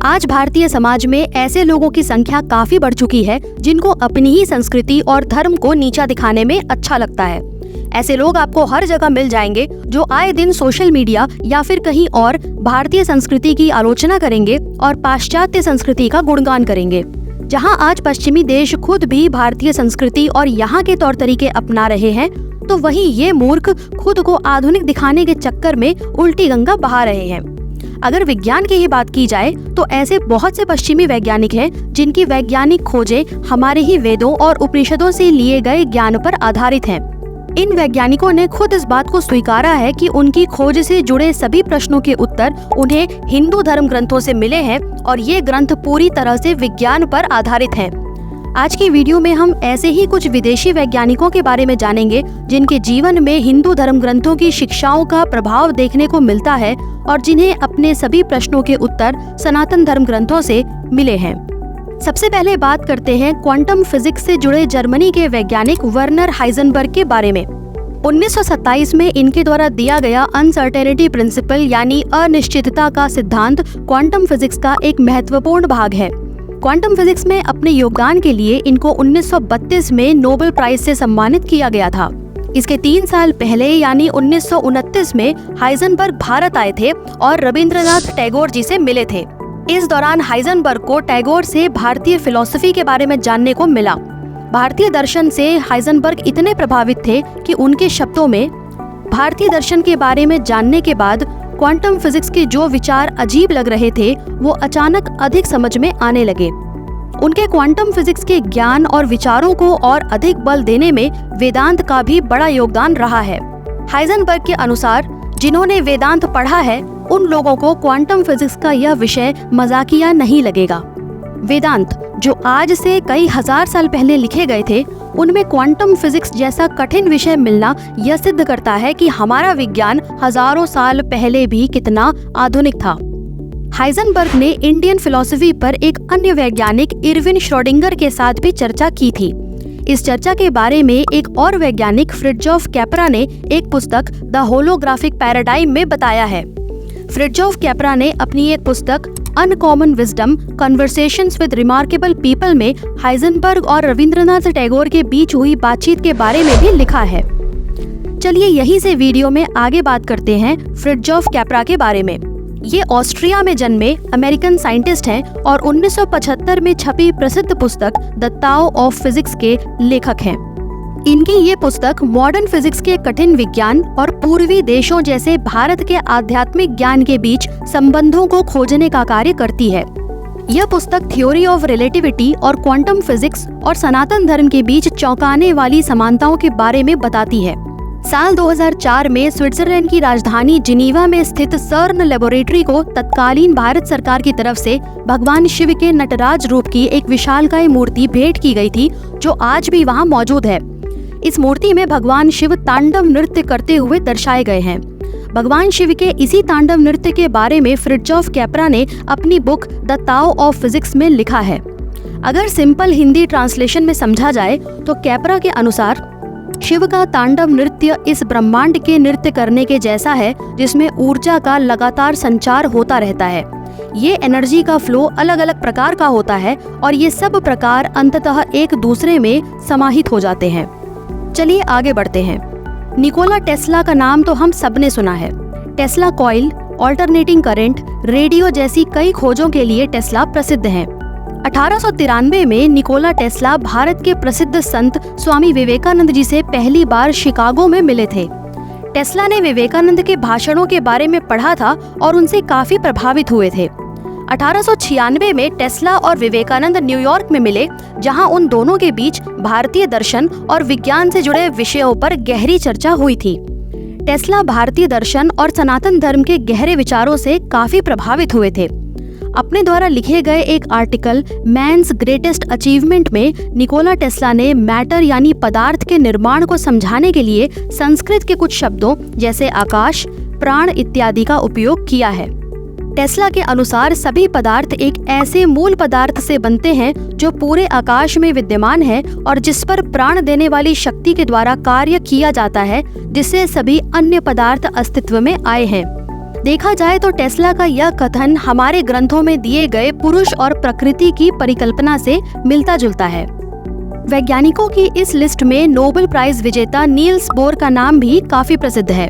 आज भारतीय समाज में ऐसे लोगों की संख्या काफी बढ़ चुकी है जिनको अपनी ही संस्कृति और धर्म को नीचा दिखाने में अच्छा लगता है। ऐसे लोग आपको हर जगह मिल जाएंगे जो आए दिन सोशल मीडिया या फिर कहीं और भारतीय संस्कृति की आलोचना करेंगे और पाश्चात्य संस्कृति का गुणगान करेंगे। जहां आज पश्चिमी देश खुद भी भारतीय संस्कृति और यहाँ के तौर तरीके अपना रहे हैं, तो वहीं ये मूर्ख खुद को आधुनिक दिखाने के चक्कर में उल्टी गंगा बहा रहे हैं। अगर विज्ञान की ही बात की जाए तो ऐसे बहुत से पश्चिमी वैज्ञानिक हैं जिनकी वैज्ञानिक खोजें हमारे ही वेदों और उपनिषदों से लिए गए ज्ञान पर आधारित हैं। इन वैज्ञानिकों ने खुद इस बात को स्वीकारा है कि उनकी खोज से जुड़े सभी प्रश्नों के उत्तर उन्हें हिंदू धर्म ग्रंथों से मिले हैं और ये ग्रंथ पूरी तरह से विज्ञान पर आधारित हैं। आज की वीडियो में हम ऐसे ही कुछ विदेशी वैज्ञानिकों के बारे में जानेंगे जिनके जीवन में हिंदू धर्म ग्रंथों की शिक्षाओं का प्रभाव देखने को मिलता है और जिन्हें अपने सभी प्रश्नों के उत्तर सनातन धर्म ग्रंथों से मिले हैं। सबसे पहले बात करते हैं क्वांटम फिजिक्स से जुड़े जर्मनी के वैज्ञानिक वर्नर हाइजेनबर्ग के बारे में। 1927 में इनके द्वारा दिया गया अनसर्टेनिटी प्रिंसिपल यानी अनिश्चितता का सिद्धांत क्वांटम फिजिक्स का एक महत्वपूर्ण भाग है। क्वांटम फिजिक्स में अपने योगदान के लिए इनको 1932 में नोबेल प्राइज से सम्मानित किया गया था। इसके 3 साल पहले यानी 1929 में हाइजेनबर्ग भारत आए थे और रविंद्रनाथ टैगोर जी से मिले थे। इस दौरान हाइजेनबर्ग को टैगोर से भारतीय फिलॉसफी के बारे में जानने को मिला। भारतीय दर्शन से हाइजेनबर्ग इतने प्रभावित थे कि उनके शब्दों में भारतीय दर्शन के बारे में जानने के बाद क्वांटम फिजिक्स के जो विचार अजीब लग रहे थे वो अचानक अधिक समझ में आने लगे। उनके क्वांटम फिजिक्स के ज्ञान और विचारों को और अधिक बल देने में वेदांत का भी बड़ा योगदान रहा है। हाइजेनबर्ग के अनुसार जिन्होंने वेदांत पढ़ा है उन लोगों को क्वांटम फिजिक्स का यह विषय मजाकिया नहीं लगेगा। वेदांत जो आज से कई हजार साल पहले लिखे गए थे, उनमें क्वांटम फिजिक्स जैसा कठिन विषय मिलना यह सिद्ध करता है कि हमारा विज्ञान हजारों साल पहले भी कितना आधुनिक था। हाइजेनबर्ग ने इंडियन फिलॉसफी पर एक अन्य वैज्ञानिक इरविन श्रोडिंगर के साथ भी चर्चा की थी। इस चर्चा के बारे में एक और वैज्ञानिक फ्रिट्जॉफ कैप्रा ने एक पुस्तक द होलोग्राफिक पैराडाइम में बताया है। फ्रिट्जॉफ कैप्रा ने अपनी एक पुस्तक uncommon wisdom conversations with remarkable people में हाइजेनबर्ग और रविंद्रनाथ टैगोर के बीच हुई बातचीत के बारे में भी लिखा है। चलिए यहीं से वीडियो में आगे बात करते हैं फ्रिट्जॉफ कैप्रा के बारे में। ये ऑस्ट्रिया में जन्मे अमेरिकन साइंटिस्ट हैं और 1975 में छपी प्रसिद्ध पुस्तक द ताओ ऑफ फिजिक्स के लेखक हैं। इनकी ये पुस्तक मॉडर्न फिजिक्स के कठिन विज्ञान और पूर्वी देशों जैसे भारत के आध्यात्मिक ज्ञान के बीच संबंधों को खोजने का कार्य करती है। यह पुस्तक थ्योरी ऑफ रिलेटिविटी और क्वांटम फिजिक्स और सनातन धर्म के बीच चौंकाने वाली समानताओं के बारे में बताती है। साल 2004 में स्विट्जरलैंड की राजधानी जिनीवा में स्थित सर्न लेबोरेटरी को तत्कालीन भारत सरकार की तरफ से भगवान शिव के नटराज रूप की एक विशालकाय मूर्ति भेंट की गई थी, जो आज भी वहां मौजूद है। इस मूर्ति में भगवान शिव तांडव नृत्य करते हुए दर्शाए गए हैं। भगवान शिव के इसी तांडव नृत्य के बारे में फ्रिट्जॉफ कैप्रा ने अपनी book the Tao of physics में लिखा है। अगर सिंपल हिंदी ट्रांसलेशन में समझा जाए तो कैप्रा के अनुसार शिव का तांडव नृत्य इस ब्रह्मांड के नृत्य करने के जैसा है जिसमें ऊर्जा का लगातार संचार होता रहता है। ये एनर्जी का फ्लो अलग अलग प्रकार का होता है और ये सब प्रकार अंततः एक दूसरे में समाहित हो जाते हैं। चलिए आगे बढ़ते हैं। निकोला टेस्ला का नाम तो हम सबने सुना है। Tesla coil, alternating current, radio जैसी कई खोजों के लिए टेस्ला प्रसिद्ध हैं। 1893 में निकोला टेस्ला भारत के प्रसिद्ध संत स्वामी विवेकानंद जी से पहली बार शिकागो में मिले थे। टेस्ला ने विवेकानंद के भाषणों के बारे में पढ़ा था और उनसे काफी प्रभावित हुए थे। 1896 में टेस्ला और विवेकानंद न्यूयॉर्क में मिले, जहां उन दोनों के बीच भारतीय दर्शन और विज्ञान से जुड़े विषयों पर गहरी चर्चा हुई थी। टेस्ला भारतीय दर्शन और सनातन धर्म के गहरे विचारों से काफी प्रभावित हुए थे। अपने द्वारा लिखे गए एक आर्टिकल मैन्स ग्रेटेस्ट अचीवमेंट में निकोला टेस्ला ने मैटर यानी पदार्थ के निर्माण को समझाने के लिए संस्कृत के कुछ शब्दों जैसे आकाश, प्राण इत्यादि का उपयोग किया है। टेस्ला के अनुसार सभी पदार्थ एक ऐसे मूल पदार्थ से बनते हैं जो पूरे आकाश में विद्यमान है और जिस पर प्राण देने वाली शक्ति के द्वारा कार्य किया जाता है, जिससे सभी अन्य पदार्थ अस्तित्व में आए हैं। देखा जाए तो टेस्ला का यह कथन हमारे ग्रंथों में दिए गए पुरुष और प्रकृति की परिकल्पना से मिलता जुलता है। वैज्ञानिकों की इस लिस्ट में नोबेल प्राइज विजेता नील्स बोर का नाम भी काफी प्रसिद्ध है।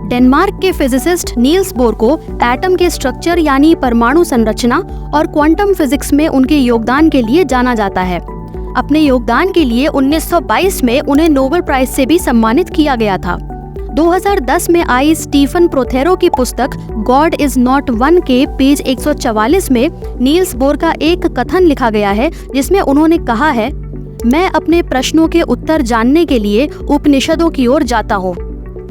डेनमार्क के फिजिसिस्ट नील्स बोर को एटम के स्ट्रक्चर यानी परमाणु संरचना और क्वांटम फिजिक्स में उनके योगदान के लिए जाना जाता है। अपने योगदान के लिए 1922 में उन्हें नोबेल प्राइज से भी सम्मानित किया गया था। 2010 में आई स्टीफन प्रोथेरो की पुस्तक गॉड इज नॉट वन के पेज 144 में नील्स बोर का एक कथन लिखा गया है, जिसमें उन्होंने कहा है, मैं अपने प्रश्नों के उत्तर जानने के लिए उपनिषदों की ओर जाता हूँ।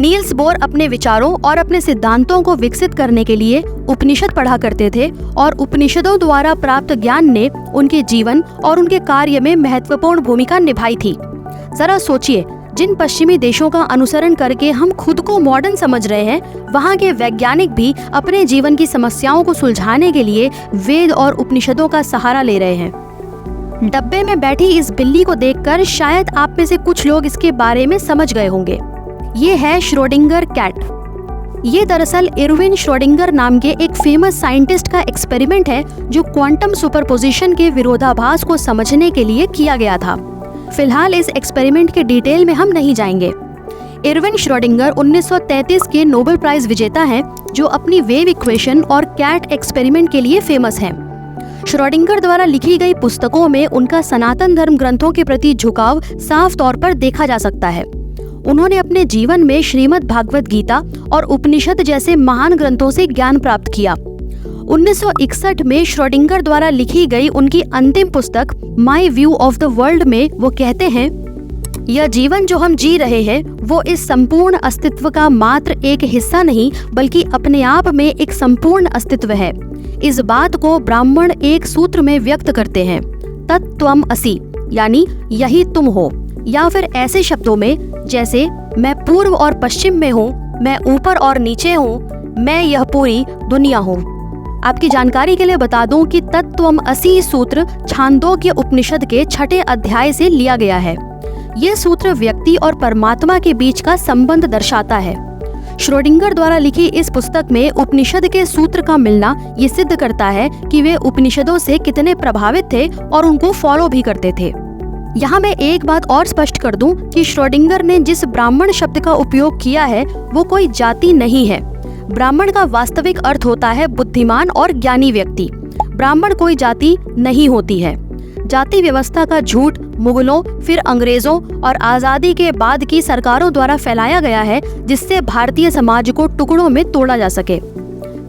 नील्स बोर अपने विचारों और अपने सिद्धांतों को विकसित करने के लिए उपनिषद पढ़ा करते थे और उपनिषदों द्वारा प्राप्त ज्ञान ने उनके जीवन और उनके कार्य में महत्वपूर्ण भूमिका निभाई थी। जरा सोचिए, जिन पश्चिमी देशों का अनुसरण करके हम खुद को मॉडर्न समझ रहे हैं, वहाँ के वैज्ञानिक भी अपने जीवन की समस्याओं को सुलझाने के लिए वेद और उपनिषदों का सहारा ले रहे हैं। डब्बे में बैठी इस बिल्ली को देखकर शायद आप में से कुछ लोग इसके बारे में समझ गए होंगे। ये है श्रोडिंगर कैट। ये दरअसल इरविन श्रोडिंगर नाम के एक फेमस साइंटिस्ट का एक्सपेरिमेंट है जो क्वांटम सुपरपोजिशन के विरोधाभास को समझने के लिए किया गया था। फिलहाल इस एक्सपेरिमेंट के डिटेल में हम नहीं जाएंगे। इरविन श्रोडिंगर 1933 के नोबेल प्राइज विजेता हैं जो अपनी वेव इक्वेशन और कैट एक्सपेरिमेंट के लिए फेमस हैं। श्रोडिंगर द्वारा लिखी गई पुस्तकों में उनका सनातन धर्म ग्रंथों के प्रति झुकाव साफ तौर पर देखा जा सकता है। उन्होंने अपने जीवन में श्रीमद् भागवत गीता और उपनिषद जैसे महान ग्रंथों से ज्ञान प्राप्त किया। 1961 में श्रोडिंगर द्वारा लिखी गई उनकी अंतिम पुस्तक my view of the world में वो कहते हैं, यह जीवन जो हम जी रहे हैं वो इस संपूर्ण अस्तित्व का मात्र एक हिस्सा नहीं बल्कि अपने आप में एक संपूर्ण अस्तित्व है। इस बात को ब्राह्मण एक सूत्र में व्यक्त करते हैं, तत्त्वम् असि, यानी यही तुम हो, या फिर ऐसे शब्दों में जैसे मैं पूर्व और पश्चिम में हूँ, मैं ऊपर और नीचे हूँ, मैं यह पूरी दुनिया हूँ। आपकी जानकारी के लिए बता दूं कि तत्त्वम् असि सूत्र छांदोग्य उपनिषद के 6 अध्याय से लिया गया है। यह सूत्र व्यक्ति और परमात्मा के बीच का संबंध दर्शाता है। श्रोडिंगर द्वारा लिखी इस पुस्तक में उपनिषद के सूत्र का मिलना ये सिद्ध करता है कि वे उपनिषदों से कितने प्रभावित थे और उनको फॉलो भी करते थे। यहाँ मैं एक बात और स्पष्ट कर दूं कि श्रोडिंगर ने जिस ब्राह्मण शब्द का उपयोग किया है वो कोई जाति नहीं है। ब्राह्मण का वास्तविक अर्थ होता है बुद्धिमान और ज्ञानी व्यक्ति। ब्राह्मण कोई जाति नहीं होती है। जाति व्यवस्था का झूठ मुगलों, फिर अंग्रेजों और आजादी के बाद की सरकारों द्वारा फैलाया गया है, जिससे भारतीय समाज को टुकड़ों में तोड़ा जा सके।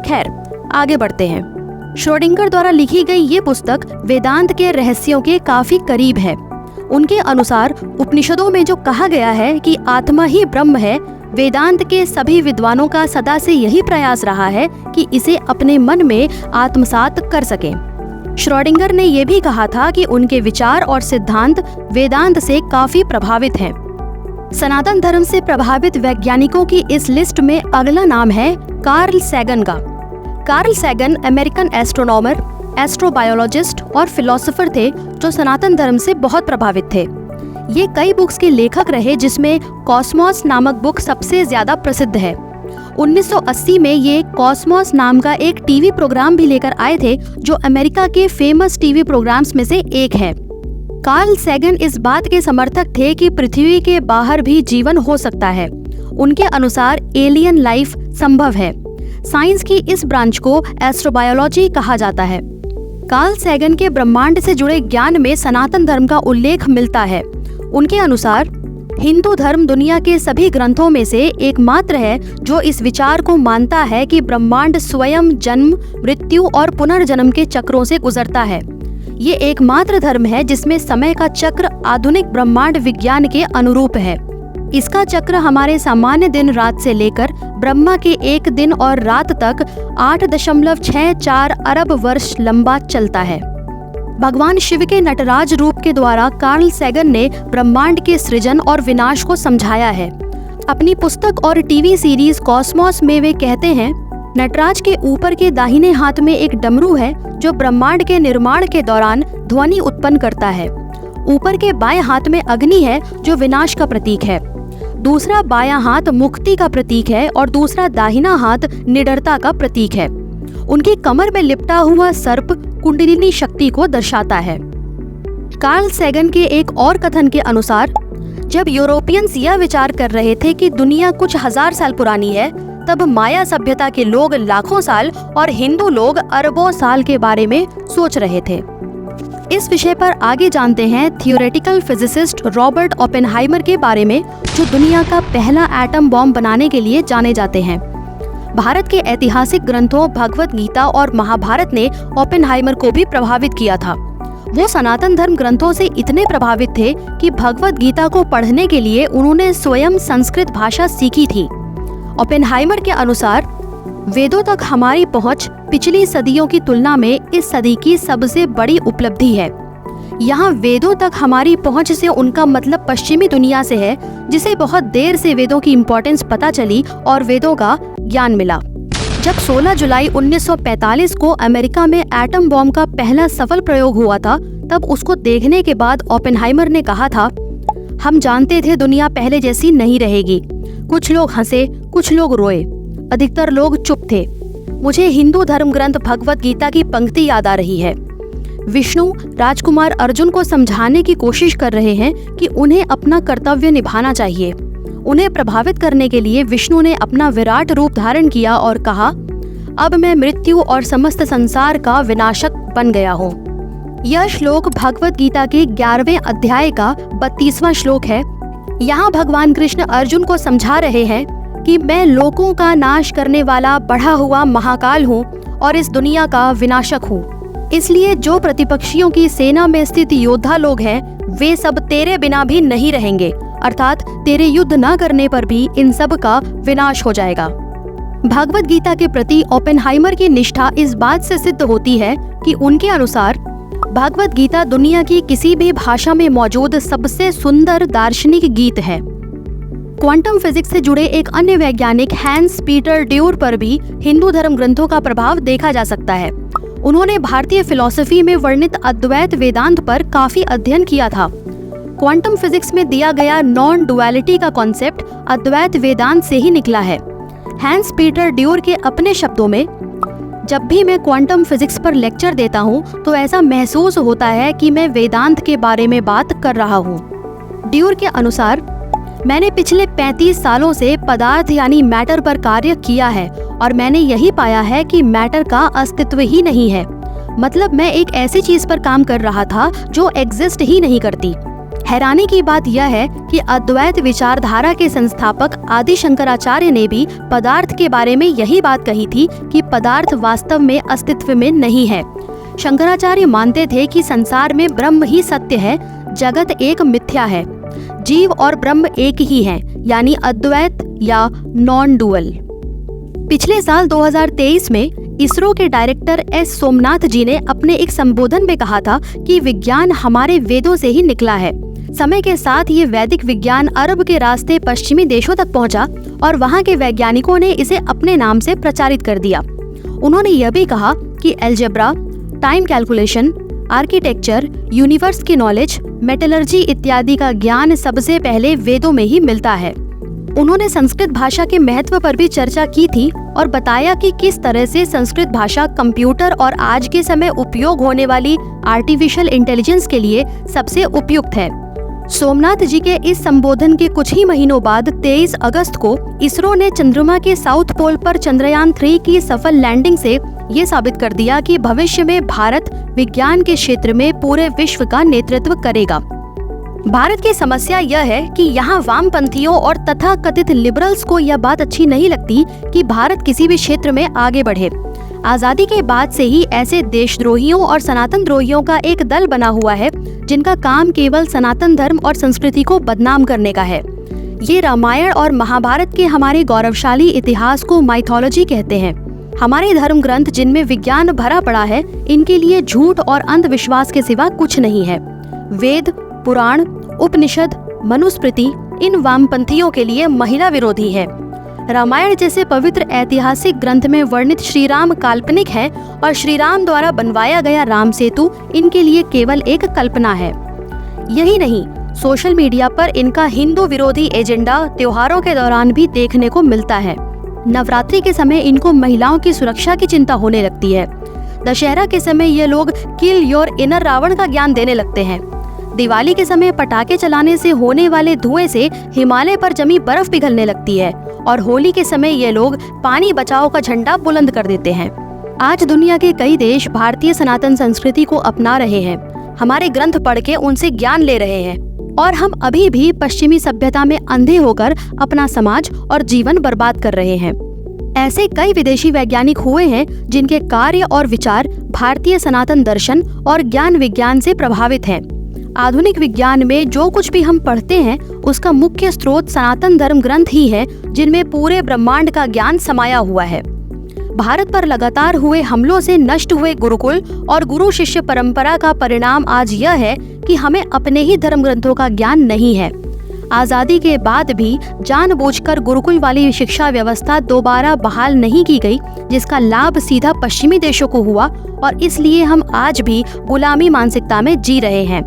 खैर, आगे बढ़ते हैं। श्रोडिंगर द्वारा लिखी गई ये पुस्तक वेदांत के रहस्यों के काफी करीब है। उनके अनुसार उपनिषदों में जो कहा गया है कि आत्मा ही ब्रह्म है, वेदांत के सभी विद्वानों का सदा से यही प्रयास रहा है कि इसे अपने मन में आत्मसात कर सकें। श्रोडिंगर ने यह भी कहा था कि उनके विचार और सिद्धांत वेदांत से काफी प्रभावित हैं। सनातन धर्म से प्रभावित वैज्ञानिकों की इस लिस्ट में अगला नाम है कार्ल सैगन का। Carl Sagan American astronomer, astrobiologist और फिलोसोफर थे जो सनातन धर्म से बहुत प्रभावित थे। ये कई बुक्स के लेखक रहे जिसमें कॉस्मोस नामक बुक सबसे ज्यादा प्रसिद्ध है। 1980 में ये कॉस्मोस नाम का एक टीवी प्रोग्राम भी लेकर आए थे जो अमेरिका के फेमस टीवी प्रोग्राम्स में से एक है। कार्ल सैगन इस बात के समर्थक थे कि पृथ्वी के बाहर भी जीवन हो सकता है। उनके अनुसार एलियन लाइफ संभव है। साइंस की इस ब्रांच को एस्ट्रोबायोलॉजी कहा जाता है। कार्ल सैगन के ब्रह्मांड से जुड़े ज्ञान में सनातन धर्म का उल्लेख मिलता है। उनके अनुसार हिंदू धर्म दुनिया के सभी ग्रंथों में से एकमात्र है जो इस विचार को मानता है कि ब्रह्मांड स्वयं जन्म, मृत्यु और पुनर्जन्म के चक्रों से गुजरता है। ये एकमात्र धर्म है जिसमें समय का चक्र आधुनिक ब्रह्मांड विज्ञान के अनुरूप है। इसका चक्र हमारे सामान्य दिन रात से लेकर ब्रह्मा के एक दिन और रात तक 8.64 अरब वर्ष लंबा चलता है। भगवान शिव के नटराज रूप के द्वारा कार्ल सैगन ने ब्रह्मांड के सृजन और विनाश को समझाया है। अपनी पुस्तक और टीवी सीरीज कॉस्मोस में वे कहते हैं, नटराज के ऊपर के दाहिने हाथ में एक डमरू है जो ब्रह्मांड के निर्माण के दौरान ध्वनि उत्पन्न करता है। ऊपर के बाएं हाथ में अग्नि है जो विनाश का प्रतीक है। दूसरा बायां हाथ मुक्ति का प्रतीक है और दूसरा दाहिना हाथ निडरता का प्रतीक है। उनकी कमर में लिपटा हुआ सर्प कुंडलिनी शक्ति को दर्शाता है। कार्ल सैगन के एक और कथन के अनुसार, जब यूरोपियंस यह विचार कर रहे थे कि दुनिया कुछ हजार साल पुरानी है, तब माया सभ्यता के लोग लाखों साल और हिंदू लोग अरबों साल के बारे में सोच रहे थे। इस विषय पर आगे जानते हैं थियोरेटिकल फिजिसिस्ट रॉबर्ट ओपेनहाइमर के बारे में, जो दुनिया का पहला एटम बॉम्ब बनाने के लिए जाने जाते हैं। भारत के ऐतिहासिक ग्रंथों भगवत गीता और महाभारत ने ओपेनहाइमर को भी प्रभावित किया था। वो सनातन धर्म ग्रंथों से इतने प्रभावित थे कि भगवत गीता को पढ़ने के लिए उन्होंने स्वयं संस्कृत भाषा सीखी थी। ओपेनहाइमर के अनुसार वेदों तक हमारी पहुंच पिछली सदियों की तुलना में इस सदी की सबसे बड़ी उपलब्धि है। यहाँ वेदों तक हमारी पहुंच से उनका मतलब पश्चिमी दुनिया से है, जिसे बहुत देर से वेदों की इम्पोर्टेंस पता चली और वेदों का ज्ञान मिला। जब 16 जुलाई 1945 को अमेरिका में एटम बॉम्ब का पहला सफल प्रयोग हुआ था, तब उसको देखने के बाद ओपेनहाइमर ने कहा था, हम जानते थे दुनिया पहले जैसी नहीं रहेगी। कुछ लोग हंसे, कुछ लोग रोए, अधिकतर लोग चुप थे। मुझे हिंदू धर्म ग्रंथ भगवत गीता की पंक्ति याद आ रही है। विष्णु राजकुमार अर्जुन को समझाने की कोशिश कर रहे हैं कि उन्हें अपना कर्तव्य निभाना चाहिए। उन्हें प्रभावित करने के लिए विष्णु ने अपना विराट रूप धारण किया और कहा, अब मैं मृत्यु और समस्त संसार का विनाशक बन गया हूँ। यह श्लोक भगवत गीता के 11वें अध्याय का 32वां श्लोक है। यहाँ भगवान कृष्ण अर्जुन को समझा रहे हैं कि मैं लोकों का नाश करने वाला बढ़ा हुआ महाकाल हूँ और इस दुनिया का विनाशक हूँ। इसलिए जो प्रतिपक्षियों की सेना में स्थित योद्धा लोग हैं, वे सब तेरे बिना भी नहीं रहेंगे, अर्थात तेरे युद्ध न करने पर भी इन सब का विनाश हो जाएगा। भगवत गीता के प्रति ओपेनहाइमर की निष्ठा इस बात से सिद्ध होती है कि उनके अनुसार भगवत गीता दुनिया की किसी भी भाषा में मौजूद सबसे सुंदर दार्शनिक गीत है। क्वांटम फिजिक्स से जुड़े एक अन्य वैज्ञानिक हैंस पीटर ड्यूर पर भी हिंदू धर्म ग्रंथों का प्रभाव देखा जा सकता है। उन्होंने भारतीय फिलॉसफी में वर्णित अद्वैत वेदांत पर काफी अध्ययन किया था। क्वांटम फिजिक्स में दिया गया नॉन डुअलिटी का कॉन्सेप्ट अद्वैत वेदांत से ही निकला है। हैंस पीटर ड्यूर के अपने शब्दों में, जब भी मैं क्वांटम फिजिक्स पर लेक्चर देता हूँ तो ऐसा महसूस होता है कि मैं वेदांत के बारे में बात कर रहा हूँ। ड्यूर के अनुसार, मैंने पिछले 35 सालों से पदार्थ यानी मैटर पर कार्य किया है और मैंने यही पाया है कि मैटर का अस्तित्व ही नहीं है। मतलब मैं एक ऐसी चीज पर काम कर रहा था जो एग्जिस्ट ही नहीं करती। हैरानी की बात यह है कि अद्वैत विचारधारा के संस्थापक आदि शंकराचार्य ने भी पदार्थ के बारे में यही बात कही थी कि पदार्थ वास्तव में अस्तित्व में नहीं है। शंकराचार्य मानते थे कि संसार में ब्रह्म ही सत्य है, जगत एक मिथ्या है, जीव और ब्रह्म एक ही है, यानी अद्वैत या नॉन डुअल। पिछले साल 2023 में इसरो के डायरेक्टर एस सोमनाथ जी ने अपने एक संबोधन में कहा था कि विज्ञान हमारे वेदों से ही निकला है। समय के साथ ये वैदिक विज्ञान अरब के रास्ते पश्चिमी देशों तक पहुंचा और वहां के वैज्ञानिकों ने इसे अपने नाम से प्रचारित कर दिया। उन्होंने यह भी कहा कि algebra, time calculation, architecture, universe की नॉलेज, मेटलर्जी इत्यादि का ज्ञान सबसे पहले वेदों में ही मिलता है। उन्होंने संस्कृत भाषा के महत्व पर भी चर्चा की थी और बताया कि किस तरह से संस्कृत भाषा कंप्यूटर और आज के समय उपयोग होने वाली आर्टिफिशियल इंटेलिजेंस के लिए सबसे उपयुक्त है। सोमनाथ जी के इस संबोधन के कुछ ही महीनों बाद 23 अगस्त को इसरो ने चंद्रमा के साउथ पोल पर चंद्रयान 3 की सफल लैंडिंग से ये साबित कर दिया कि भविष्य में भारत विज्ञान के क्षेत्र में पूरे विश्व का नेतृत्व करेगा। भारत की समस्या यह है कि यहाँ वामपंथियों और तथाकथित लिबरल्स को यह बात अच्छी नहीं लगती कि भारत किसी भी क्षेत्र में आगे बढ़े। आजादी के बाद से ही ऐसे देशद्रोहियों और सनातन द्रोहियों का एक दल बना हुआ है जिनका काम केवल सनातन धर्म और संस्कृति को बदनाम करने का है। ये रामायण और महाभारत के हमारे गौरवशाली इतिहास को माइथोलॉजी कहते हैं। हमारे धर्म ग्रंथ जिनमें विज्ञान भरा पड़ा है, इनके लिए झूठ और अंधविश्वास के सिवा कुछ नहीं है। वेद, पुराण, उपनिषद, मनुस्मृति इन वामपंथियों के लिए महिला विरोधी है। रामायण जैसे पवित्र ऐतिहासिक ग्रंथ में वर्णित श्री राम काल्पनिक है और श्री राम द्वारा बनवाया गया राम सेतु इनके लिए केवल एक कल्पना है। यही नहीं, सोशल मीडिया पर इनका हिंदू विरोधी एजेंडा त्योहारों के दौरान भी देखने को मिलता है। नवरात्रि के समय इनको महिलाओं की सुरक्षा की चिंता होने लगती है। दशहरा के समय ये लोग किल योर इनर रावण का ज्ञान देने लगते हैं। दिवाली के समय पटाखे चलाने से होने वाले धुएं से हिमालय पर जमी बर्फ पिघलने लगती है और होली के समय ये लोग पानी बचाओ का झंडा बुलंद कर देते हैं। आज दुनिया के कई देश भारतीय सनातन संस्कृति को अपना रहे हैं, हमारे ग्रंथ पढ़ के उनसे ज्ञान ले रहे हैं और हम अभी भी पश्चिमी सभ्यता में अंधे होकर अपना समाज और जीवन बर्बाद कर रहे हैं। ऐसे कई विदेशी वैज्ञानिक हुए हैं जिनके कार्य और विचार भारतीय सनातन दर्शन और ज्ञान विज्ञान से प्रभावित हैं। आधुनिक विज्ञान में जो कुछ भी हम पढ़ते हैं उसका मुख्य स्रोत सनातन धर्म ग्रंथ ही है, जिनमें पूरे ब्रह्मांड का ज्ञान समाया हुआ है। भारत पर लगातार हुए हमलों से नष्ट हुए गुरुकुल और गुरु शिष्य परंपरा का परिणाम आज यह है कि हमें अपने ही धर्म ग्रंथों का ज्ञान नहीं है। आजादी के बाद भी जानबूझकर गुरुकुल वाली शिक्षा व्यवस्था दोबारा बहाल नहीं की गई, जिसका लाभ सीधा पश्चिमी देशों को हुआ और इसलिए हम आज भी गुलामी मानसिकता में जी रहे हैं।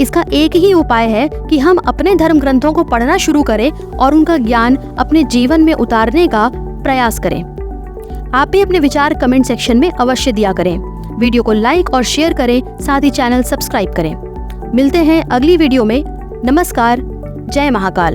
इसका एक ही उपाय है कि हम अपने धर्म ग्रंथों को पढ़ना शुरू करें और उनका ज्ञान अपने जीवन में उतारने का प्रयास करें। आप भी अपने विचार कमेंट सेक्शन में अवश्य दिया करें। वीडियो को लाइक और शेयर करें, साथ ही चैनल सब्सक्राइब करें। मिलते हैं अगली वीडियो में। नमस्कार। जय महाकाल।